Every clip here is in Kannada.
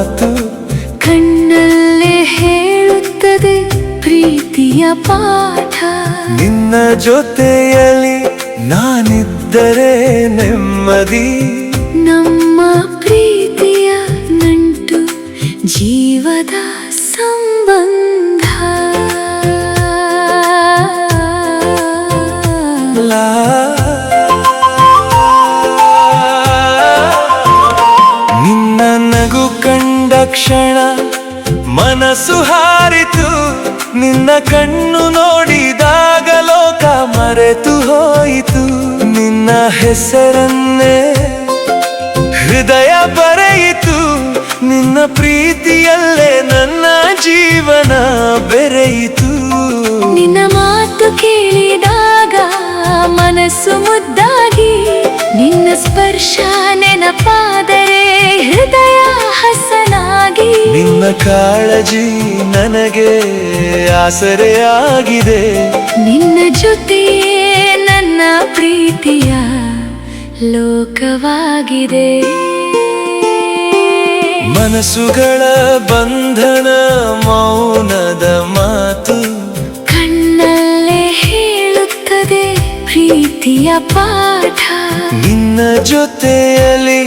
ಮಾತು ಕಣ್ಣಲ್ಲೇ ಹೇಳುತ್ತದೆ ಪ್ರೀತಿಯ ಪಾಠ. ನಿನ್ನ ಜೊತೆಯಲ್ಲಿ ನಾನಿದ್ದರೆ ನೆಮ್ಮದಿ. ನಮ್ಮ ಪ್ರೀತಿಯ ನಂಟು ಜೀವದ ಸಂಬಂಧ. ನಿನ್ನ ನಗು ಕಂಡ ಕ್ಷಣ ಮನಸ್ಸು ಹಾರಿತು. ನಿನ್ನ ಕಣ್ಣು ನೋಡಿದಾಗ ಲೋಕ ಮರೆತು ಹೋಯಿತು. ನಿನ್ನ ಹೆಸರನ್ನೇ ಹೃದಯ ಬರೆಯಿತು. ನಿನ್ನ ಪ್ರೀತಿಯಲ್ಲೇ ನನ್ನ ಜೀವನ ಬೆರೆಯಿತು. ನಿನ್ನ ಮಾತು ಕೇಳಿದಾಗ ಮನಸ್ಸು ಮುದ್ದಾಗಿ, ನಿನ್ನ ಸ್ಪರ್ಶ ನೆನಪಾದರೆ ಹೃದಯ ಹಸನಾಗಿ. ನಿನ್ನ ಕಾಳಜಿ ನನಗೆ ಆಸರೆಯಾಗಿದೆ. ನಿನ್ನ ಜೊತೆಯೇ ನನ್ನ ಪ್ರೀತಿಯ ಲೋಕವಾಗಿದೆ. ಮನಸ್ಸುಗಳ ಬಂಧನ ಮೌನದ ಮಾತು ಕಣ್ಣಲ್ಲೇ ಹೇಳುತ್ತದೆ ಪ್ರೀತಿಯ ಪಾಠ. ನಿನ್ನ ಜೊತೆಯಲ್ಲಿ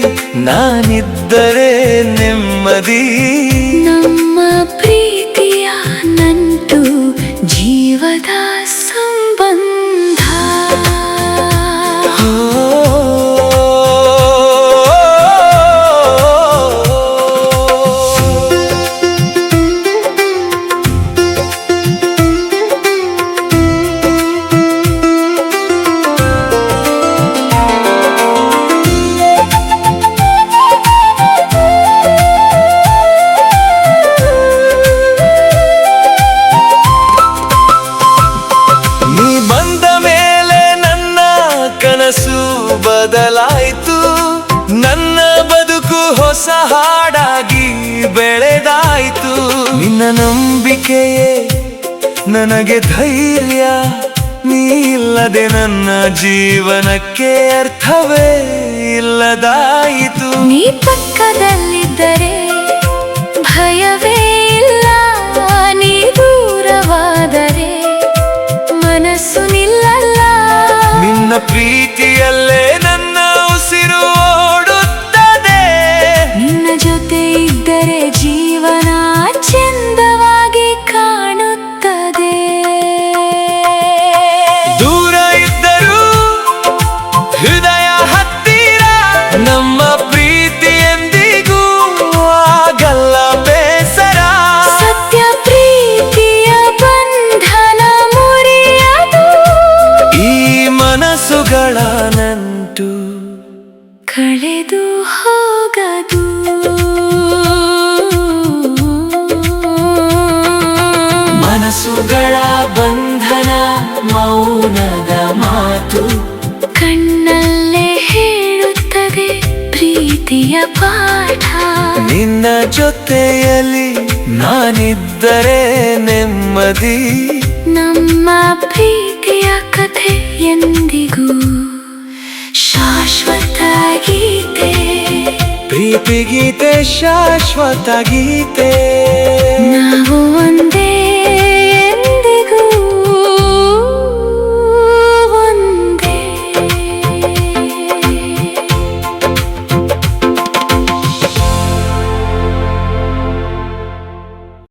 ನಾನಿದ್ದರೆ ನೆಮ್ಮದಿ. ನಮ್ಮ ಪ್ರೀತಿಯ ನಂಟು ಜೀವದ ಸಂಬಂಧ. ಕನಸು ಬದಲಾಯಿತು. ನನ್ನ ಬದುಕು ಹೊಸ ಹಾಡಾಗಿ ಬೆಳೆದಾಯಿತು. ನಿನ್ನ ನಂಬಿಕೆಯೇ ನನಗೆ ಧೈರ್ಯ. ನೀ ಇಲ್ಲದೆ ನನ್ನ ಜೀವನಕ್ಕೆ ಅರ್ಥವೇ ಇಲ್ಲದಾಯಿತು. ನೀ ಪಕ್ಕದಲ್ಲಿದ್ದರೆ ಭಯವೇ ಇಲ್ಲ. ನೀ ದೂರವಾದರೆ ಮನಸ್ಸು ನಿಲ್ಲಲ್ಲ. ನಿನ್ನ ಪ್ರೀತಿಯಲ್ಲೇ ನನ್ನ ಉಸಿರು ಓಡುತ್ತದೆ. ನಿನ್ನ ಜೊತೆ ಇದ್ದರೆ ಜೀವನ ಚಂದವಾಗಿ ಕಾಣುತ್ತದೆ. ದೂರ ಇದ್ದರೂ ಹೃದಯ ಹತ್ತಿರ. ನಮ್ಮ ಪ್ರೀತಿ ಎಂದಿಗೂ ಆಗಲ್ಲ ಬೇಸರ. ಸತ್ಯ ಪ್ರೀತಿಯ ಬಂಧನ ಮುರಿಯದು. ಈ ಮನಸ್ಸುಗಳ ನಂಟು ಕಳೆದು ಹೋಗದು. ಮನಸ್ಸುಗಳ ಬಂಧನ ಮೌನದ ಮಾತು ಕಣ್ಣಲ್ಲೇ ಹೇಳುತ್ತದೆ ಪ್ರೀತಿಯ ಪಾಠ. ನಿನ್ನ ಜೊತೆಯಲ್ಲಿ ನಾನಿದ್ದರೆ ನೆಮ್ಮದಿ. ನಮ್ಮ ಪ್ರೀತಿಯ ಕಥೆ ಎಂದಿಗೂ ಶಾಶ್ವತ ಗೀತೆ. ಪ್ರೀತಿ ಗೀತೆ ಶಾಶ್ವತ ಗೀತೆ.